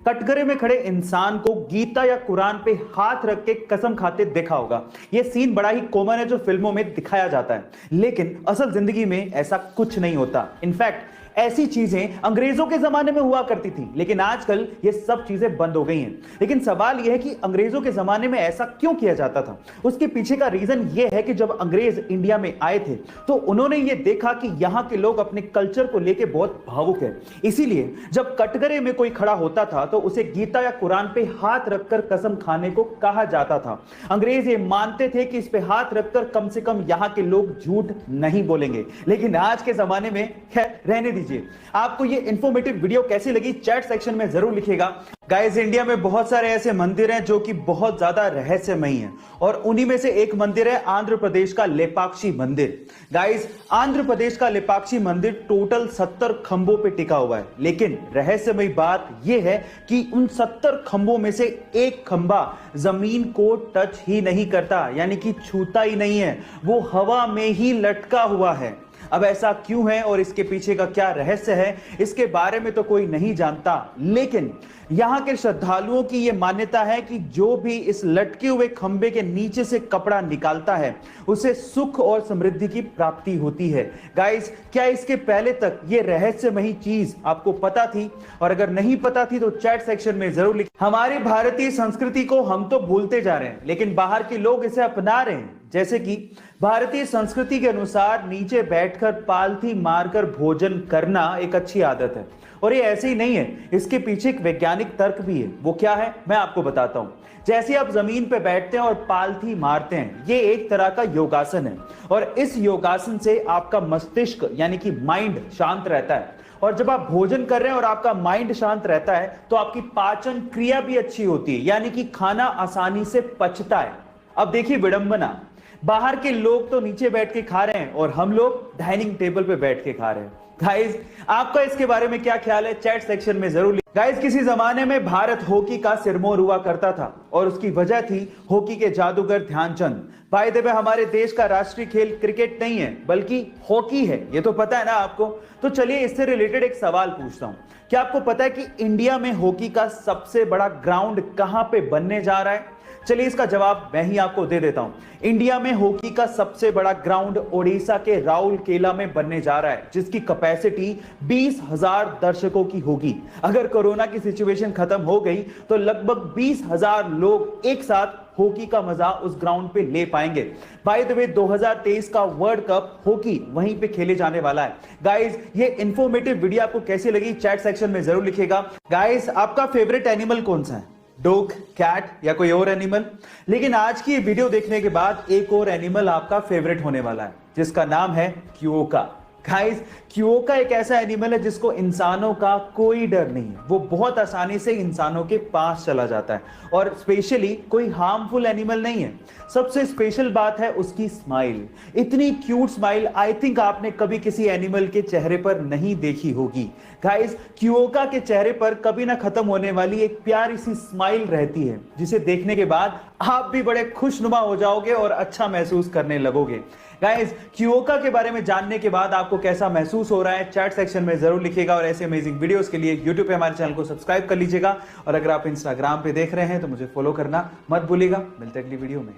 कटघरे में खड़े इंसान को गीता या कुरान पे हाथ रख के कसम खाते देखा होगा। यह सीन बड़ा ही कॉमन है जो फिल्मों में दिखाया जाता है, लेकिन असल जिंदगी में ऐसा कुछ नहीं होता। इनफैक्ट ऐसी चीजें अंग्रेजों के जमाने में हुआ करती थी, लेकिन आजकल ये सब चीजें बंद हो गई हैं। लेकिन सवाल यह है कि अंग्रेजों के जमाने में ऐसा क्यों किया जाता था। उसके पीछे का रीजन यह है कि जब अंग्रेज इंडिया में आए थे तो उन्होंने ये देखा कि यहां के लोग अपने कल्चर को लेकर बहुत भावुक है। इसीलिए जब कटघरे में कोई खड़ा होता था तो उसे गीता या कुरान पे हाथ रखकर कसम खाने को कहा जाता था। अंग्रेज ये मानते थे कि इस पे हाथ रखकर कम से कम यहां के लोग झूठ नहीं बोलेंगे। लेकिन आज के जमाने में खैर रहने दीजिए। आपको ये इंफॉर्मेटिव वीडियो कैसी लगी चैट सेक्शन में जरूर लिखिएगा। गाइस, इंडिया में बहुत सारे ऐसे मंदिर हैं जो कि बहुत ज्यादा रहस्यमयी हैं और उन्हीं में से एक मंदिर है आंध्र प्रदेश का लेपाक्षी मंदिर। गाइस, आंध्र प्रदेश का लेपाक्षी मंदिर टोटल 70 खंभों पे टिका हुआ है, लेकिन रहस्यमयी बात यह है कि उन 70 खंभों में से एक खंभा जमीन को टच ही नहीं करता, यानी कि छूता ही नहीं है, वो हवा में ही लटका हुआ है। अब ऐसा क्यों है और इसके पीछे का क्या रहस्य है, इसके बारे में तो कोई नहीं जानता, लेकिन यहां के श्रद्धालुओं की यह मान्यता है कि जो भी इस लटके हुए खंबे के नीचे से कपड़ा निकालता है उसे सुख और समृद्धि की प्राप्ति होती है। गाइस, क्या इसके पहले तक ये रहस्यमयी चीज आपको पता थी? और अगर नहीं पता थी तो चैट सेक्शन में जरूर लिखें। हमारी भारतीय संस्कृति को हम तो भूलते जा रहे हैं, लेकिन बाहर के लोग इसे अपना रहे हैं। जैसे कि भारतीय संस्कृति के अनुसार नीचे बैठकर पालथी मारकर भोजन करना एक अच्छी आदत है, और ये ऐसे ही नहीं है, इसके पीछे एक वैज्ञानिक तर्क भी है। वो क्या है मैं आपको बताता हूं। जैसे आप जमीन पे बैठते हैं और पालथी मारते हैं, ये एक तरह का योगासन है, और इस योगासन से आपका मस्तिष्क यानी कि माइंड शांत रहता है। और जब आप भोजन कर रहे हैं और आपका माइंड शांत रहता है तो आपकी पाचन क्रिया भी अच्छी होती है, यानी कि खाना आसानी से पचता है। अब देखिए विडंबना, बाहर के लोग तो नीचे बैठ के खा रहे हैं और हम लोग डाइनिंग टेबल पे बैठ के खा रहे हैं। गाइस, आपका इसके बारे में क्या ख्याल है चैट सेक्शन में जरूर लिखिए। गाइस, किसी जमाने में भारत हॉकी का सिरमौर हुआ करता था और उसकी वजह थी हॉकी के जादूगर ध्यानचंद। बाय द वे, हमारे देश का राष्ट्रीय खेल क्रिकेट नहीं है बल्कि हॉकी है, ये तो पता है ना आपको। तो चलिए इससे रिलेटेड एक सवाल पूछता हूं। क्या आपको पता है कि इंडिया में हॉकी का सबसे बड़ा ग्राउंड कहां पे बनने जा रहा है? चलिए इसका जवाब मैं ही आपको दे देता हूं। इंडिया में हॉकी का सबसे बड़ा ग्राउंड ओडिशा के राउरकेला में बनने जा रहा है, जिसकी कैपेसिटी 20,000 दर्शकों की होगी। अगर कोरोना की सिचुएशन खत्म हो गई तो लगभग 20,000 लोग एक साथ हॉकी का मजा उस ग्राउंड पे ले पाएंगे। बाय द वे, 2023 का वर्ल्ड कप हॉकी वहीं पे खेले जाने वाला है। गाइस, ये इंफॉर्मेटिव वीडियो आपको कैसी लगी चैट सेक्शन में जरूर लिखिएगा। गाइस, आपका फेवरेट एनिमल कौन सा है? डॉग, कैट या कोई और एनिमल? लेकिन आज की ये वीडियो देखने के बाद एक और एनिमल आपका फेवरेट होने वाला है, जिसका नाम है क्योका। गाइस, क्योका एक ऐसा एनिमल है जिसको इंसानों का कोई डर नहीं है। वो बहुत आसानी से इंसानों के पास चला जाता है और स्पेशली कोई हार्मफुल एनिमल नहीं है। सबसे स्पेशल बात है उसकी स्माइल। इतनी क्यूट स्माइल आई थिंक आपने कभी किसी एनिमल के चेहरे पर नहीं देखी होगी। गाइस, क्योका के चेहरे पर कभी ना खत्म होने वाली एक प्यारी सी स्माइल रहती है, जिसे देखने के बाद आप भी बड़े खुशनुमा हो जाओगे और अच्छा महसूस करने लगोगे। गाइस, क्योका के बारे में जानने के बाद आपको कैसा महसूस हो रहा है चैट सेक्शन में जरूर लिखिएगा, और ऐसे अमेजिंग वीडियोस के लिए YouTube पे हमारे चैनल को सब्सक्राइब कर लीजिएगा, और अगर आप इंस्टाग्राम पे देख रहे हैं तो मुझे फॉलो करना मत भूलिएगा। मिलते हैं अगली वीडियो में।